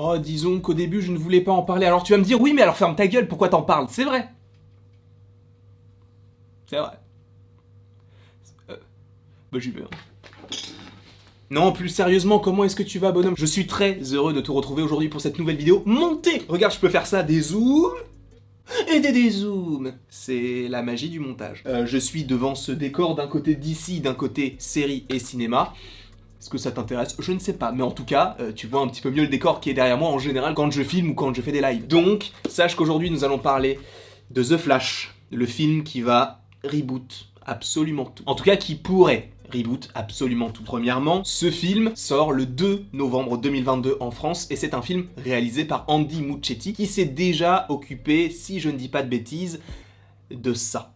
Oh, disons qu'au début, je ne voulais pas en parler. Alors tu vas me dire, oui, mais alors ferme ta gueule, pourquoi t'en parles? C'est vrai. C'est vrai. Bah j'y vais. Non, plus sérieusement, comment est-ce que tu vas, bonhomme? Je suis très heureux de te retrouver aujourd'hui pour cette nouvelle vidéo montée. Regarde, je peux faire ça, des zooms et des dézooms. C'est la magie du montage. Je suis devant ce décor, d'un côté d'ici, d'un côté série et cinéma. Est-ce que ça t'intéresse? Je ne sais pas, mais en tout cas, tu vois un petit peu mieux le décor qui est derrière moi en général quand je filme ou quand je fais des lives. Donc, sache qu'aujourd'hui nous allons parler de The Flash, le film qui va reboot absolument tout. En tout cas, qui pourrait reboot absolument tout. Premièrement, ce film sort le 2 novembre 2022 en France et c'est un film réalisé par Andy Muschietti qui s'est déjà occupé, si je ne dis pas de bêtises, de ça.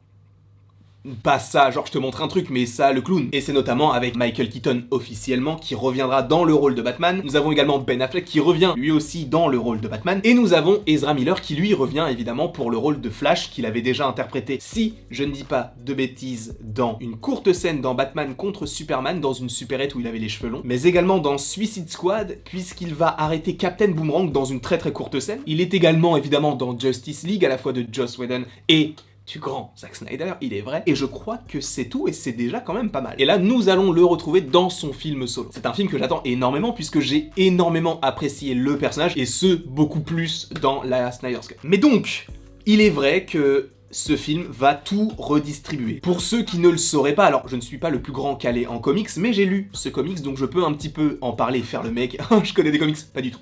Pas ça, genre je te montre un truc, mais ça, le clown. Et c'est notamment avec Michael Keaton officiellement, qui reviendra dans le rôle de Batman. Nous avons également Ben Affleck qui revient lui aussi dans le rôle de Batman. Et nous avons Ezra Miller qui lui revient évidemment pour le rôle de Flash, qu'il avait déjà interprété, si je ne dis pas de bêtises, dans une courte scène dans Batman contre Superman, dans une supérette où il avait les cheveux longs, mais également dans Suicide Squad, puisqu'il va arrêter Captain Boomerang dans une très courte scène. Il est également évidemment dans Justice League, à la fois de Joss Whedon et du grand Zack Snyder, il est vrai, et je crois que c'est tout, et c'est déjà quand même pas mal. Et là, nous allons le retrouver dans son film solo. C'est un film que j'attends énormément, puisque j'ai énormément apprécié le personnage, et ce, beaucoup plus dans la Snyder's Cut. Mais donc, il est vrai que ce film va tout redistribuer. Pour ceux qui ne le sauraient pas, alors je ne suis pas le plus grand calé en comics, mais j'ai lu ce comics, donc je peux un petit peu en parler et faire le mec. Je connais des comics, pas du tout.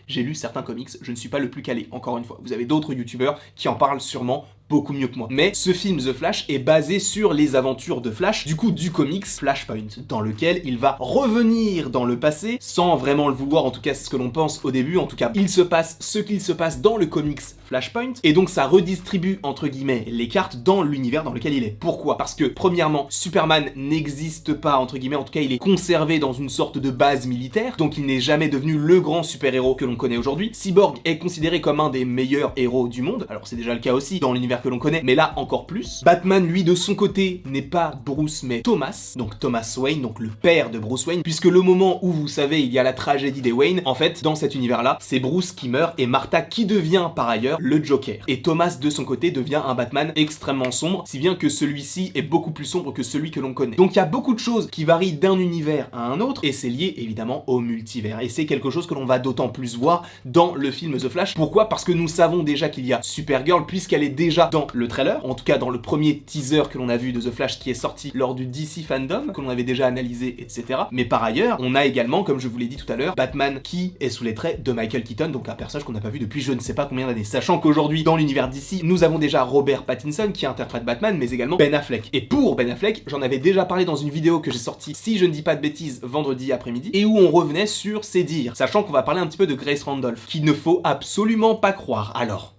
J'ai lu certains comics, je ne suis pas le plus calé, encore une fois. Vous avez d'autres youtubeurs qui en parlent sûrement beaucoup mieux que moi. Mais ce film The Flash est basé sur les aventures de Flash, du coup du comics Flashpoint, dans lequel il va revenir dans le passé, sans vraiment le vouloir, en tout cas c'est ce que l'on pense au début, en tout cas il se passe ce qu'il se passe dans le comics Flashpoint, et donc ça redistribue entre guillemets les cartes dans l'univers dans lequel il est. Pourquoi? Parce que premièrement, Superman n'existe pas, entre guillemets, en tout cas il est conservé dans une sorte de base militaire, donc il n'est jamais devenu le grand super-héros que l'on connaît aujourd'hui. Cyborg est considéré comme un des meilleurs héros du monde, alors c'est déjà le cas aussi dans l'univers que l'on connaît, mais là encore plus. Batman, lui, de son côté, n'est pas Bruce, mais Thomas, donc Thomas Wayne, donc le père de Bruce Wayne, puisque le moment où, vous savez, il y a la tragédie des Wayne, en fait, dans cet univers-là, c'est Bruce qui meurt et Martha qui devient, par ailleurs, le Joker. Et Thomas, de son côté, devient un Batman extrêmement sombre, si bien que celui-ci est beaucoup plus sombre que celui que l'on connaît. Donc il y a beaucoup de choses qui varient d'un univers à un autre, et c'est lié, évidemment, au multivers. Et c'est quelque chose que l'on va d'autant plus voir dans le film The Flash. Pourquoi? Parce que nous savons déjà qu'il y a Supergirl, puisqu'elle est déjà dans le trailer, en tout cas dans le premier teaser que l'on a vu de The Flash qui est sorti lors du DC Fandom, que l'on avait déjà analysé, etc. Mais par ailleurs, on a également, comme je vous l'ai dit tout à l'heure, Batman qui est sous les traits de Michael Keaton, donc un personnage qu'on n'a pas vu depuis je ne sais pas combien d'années. Sachant qu'aujourd'hui, dans l'univers DC, nous avons déjà Robert Pattinson qui interprète Batman, mais également Ben Affleck. Et pour Ben Affleck, j'en avais déjà parlé dans une vidéo que j'ai sortie, si je ne dis pas de bêtises, vendredi après-midi, et où on revenait sur ses dires, sachant qu'on va parler un petit peu de Grace Randolph, qu'il ne faut absolument pas croire. Alors,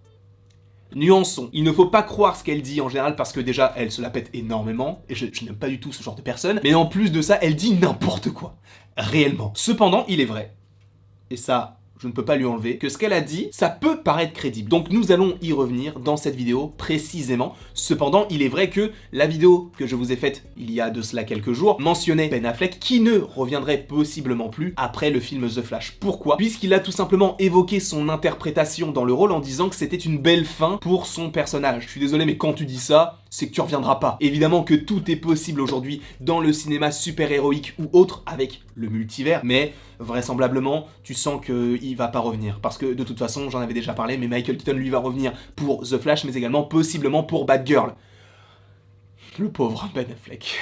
nuançons, il ne faut pas croire ce qu'elle dit en général parce que déjà elle se la pète énormément et je n'aime pas du tout ce genre de personne, mais en plus de ça elle dit n'importe quoi, réellement. Cependant il est vrai, et ça je ne peux pas lui enlever, que ce qu'elle a dit, ça peut paraître crédible. Donc nous allons y revenir dans cette vidéo précisément. Cependant, il est vrai que la vidéo que je vous ai faite il y a de cela quelques jours mentionnait Ben Affleck qui ne reviendrait possiblement plus après le film The Flash. Pourquoi? Puisqu'il a tout simplement évoqué son interprétation dans le rôle en disant que c'était une belle fin pour son personnage. Je suis désolé, mais quand tu dis ça, c'est que tu reviendras pas. Évidemment que tout est possible aujourd'hui dans le cinéma super-héroïque ou autre avec le multivers, mais vraisemblablement, tu sens qu'il va pas revenir. Parce que de toute façon, j'en avais déjà parlé, mais Michael Keaton lui va revenir pour The Flash, mais également possiblement pour Batgirl. Le pauvre Ben Affleck.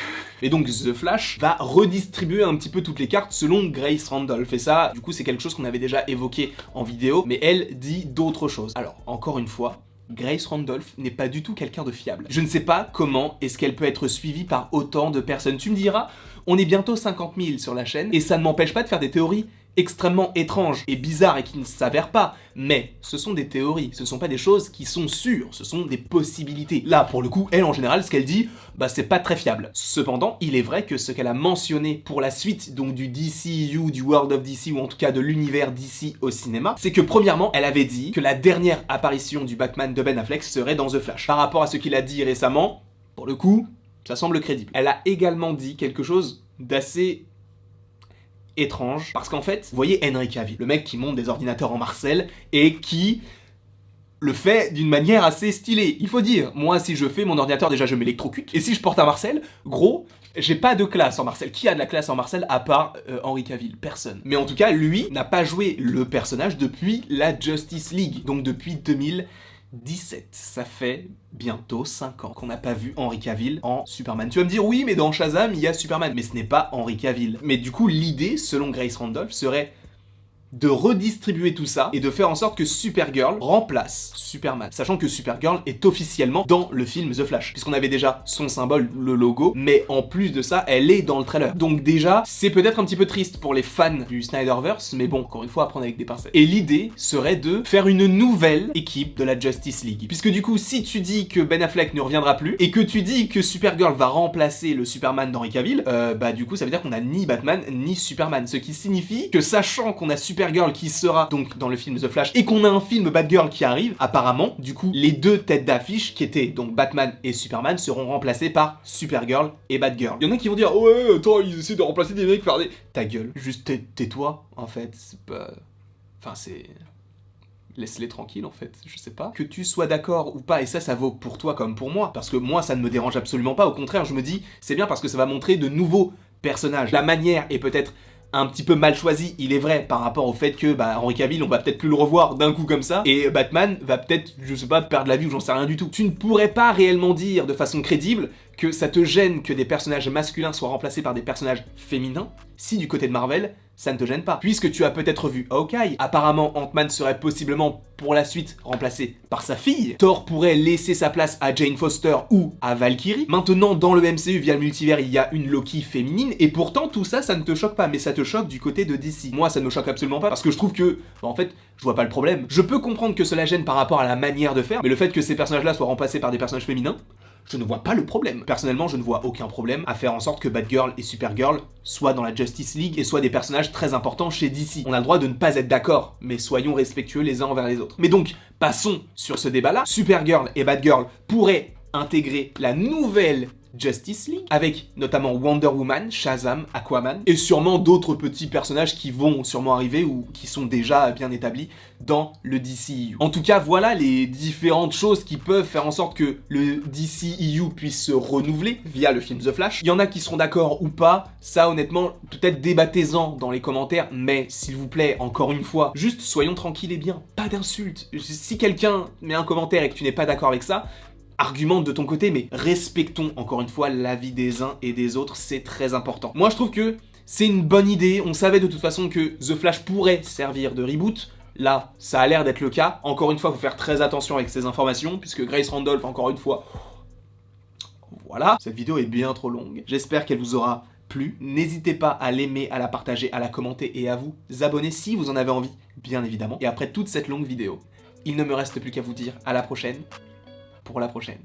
Et donc The Flash va redistribuer un petit peu toutes les cartes selon Grace Randolph. Et ça, du coup, c'est quelque chose qu'on avait déjà évoqué en vidéo, mais elle dit d'autres choses. Alors, encore une fois, Grace Randolph n'est pas du tout quelqu'un de fiable. Je ne sais pas comment est-ce qu'elle peut être suivie par autant de personnes. Tu me diras, on est bientôt 50 000 sur la chaîne, et ça ne m'empêche pas de faire des théories extrêmement étranges et bizarres et qui ne s'avèrent pas, mais ce sont des théories, ce sont pas des choses qui sont sûres, ce sont des possibilités. Là, pour le coup, elle en général, ce qu'elle dit, bah c'est pas très fiable. Cependant, il est vrai que ce qu'elle a mentionné pour la suite, donc du DCU, du World of DC, ou en tout cas de l'univers DC au cinéma, c'est que premièrement, elle avait dit que la dernière apparition du Batman de Ben Affleck serait dans The Flash. Par rapport à ce qu'il a dit récemment, pour le coup, ça semble crédible. Elle a également dit quelque chose d'assez étrange, parce qu'en fait, vous voyez Henry Cavill, le mec qui monte des ordinateurs en Marcel, et qui le fait d'une manière assez stylée. Il faut dire, moi si je fais mon ordinateur, déjà je m'électrocute, et si je porte un Marcel, gros, j'ai pas de classe en Marcel. Qui a de la classe en Marcel à part Henry Cavill? Personne. Mais en tout cas, lui n'a pas joué le personnage depuis la Justice League, donc depuis 2017. Ça fait bientôt 5 ans qu'on n'a pas vu Henry Cavill en Superman. Tu vas me dire, oui, mais dans Shazam, il y a Superman. Mais ce n'est pas Henry Cavill. Mais du coup, l'idée, selon Grace Randolph, serait de redistribuer tout ça et de faire en sorte que Supergirl remplace Superman. Sachant que Supergirl est officiellement dans le film The Flash, puisqu'on avait déjà son symbole, le logo, mais en plus de ça, elle est dans le trailer. Donc déjà, c'est peut-être un petit peu triste pour les fans du Snyderverse, mais bon, encore une fois, à prendre avec des pincettes. Et l'idée serait de faire une nouvelle équipe de la Justice League. Puisque du coup, si tu dis que Ben Affleck ne reviendra plus, et que tu dis que Supergirl va remplacer le Superman d'Henry Cavill, bah du coup, ça veut dire qu'on a ni Batman, ni Superman. Ce qui signifie que sachant qu'on a Supergirl qui sera donc dans le film The Flash et qu'on a un film Batgirl qui arrive, apparemment, du coup, les deux têtes d'affiche qui étaient donc Batman et Superman seront remplacées par Supergirl et Batgirl. Il y en a qui vont dire, ouais, attends, ils essaient de remplacer des mecs par des... Ta gueule, juste tais-toi, en fait, c'est pas... Enfin, c'est... Laisse-les tranquilles en fait, je sais pas. Que tu sois d'accord ou pas, et ça vaut pour toi comme pour moi, parce que moi ça ne me dérange absolument pas, au contraire je me dis, c'est bien parce que ça va montrer de nouveaux personnages. La manière est peut-être un petit peu mal choisi, il est vrai, par rapport au fait que Henry Cavill, on va peut-être plus le revoir d'un coup comme ça, et Batman va peut-être, je sais pas, perdre la vie ou j'en sais rien du tout. Tu ne pourrais pas réellement dire de façon crédible que ça te gêne que des personnages masculins soient remplacés par des personnages féminins, si du côté de Marvel, ça ne te gêne pas. Puisque tu as peut-être vu Hawkeye, apparemment Ant-Man serait possiblement pour la suite remplacé par sa fille, Thor pourrait laisser sa place à Jane Foster ou à Valkyrie, maintenant dans le MCU via le multivers il y a une Loki féminine, et pourtant tout ça, ça ne te choque pas, mais ça te choque du côté de DC. Moi ça ne me choque absolument pas, parce que je trouve que, en fait, je vois pas le problème. Je peux comprendre que cela gêne par rapport à la manière de faire, mais le fait que ces personnages-là soient remplacés par des personnages féminins, je ne vois pas le problème. Personnellement, je ne vois aucun problème à faire en sorte que Batgirl et Supergirl soient dans la Justice League et soient des personnages très importants chez DC. On a le droit de ne pas être d'accord, mais soyons respectueux les uns envers les autres. Mais donc, passons sur ce débat-là. Supergirl et Batgirl pourraient intégrer la nouvelle Justice League, avec notamment Wonder Woman, Shazam, Aquaman, et sûrement d'autres petits personnages qui vont sûrement arriver ou qui sont déjà bien établis dans le DCEU. En tout cas, voilà les différentes choses qui peuvent faire en sorte que le DCEU puisse se renouveler via le film The Flash. Il y en a qui seront d'accord ou pas, ça honnêtement, peut-être débattez-en dans les commentaires, mais s'il vous plaît, encore une fois, juste soyons tranquilles et bien, pas d'insultes. Si quelqu'un met un commentaire et que tu n'es pas d'accord avec ça, argumente de ton côté, mais respectons encore une fois l'avis des uns et des autres, c'est très important. Moi je trouve que c'est une bonne idée, on savait de toute façon que The Flash pourrait servir de reboot, là ça a l'air d'être le cas, encore une fois faut faire très attention avec ces informations, puisque Grace Randolph, encore une fois, voilà, cette vidéo est bien trop longue, j'espère qu'elle vous aura plu, n'hésitez pas à l'aimer, à la partager, à la commenter et à vous abonner si vous en avez envie, bien évidemment, et après toute cette longue vidéo, il ne me reste plus qu'à vous dire à la prochaine, pour la prochaine.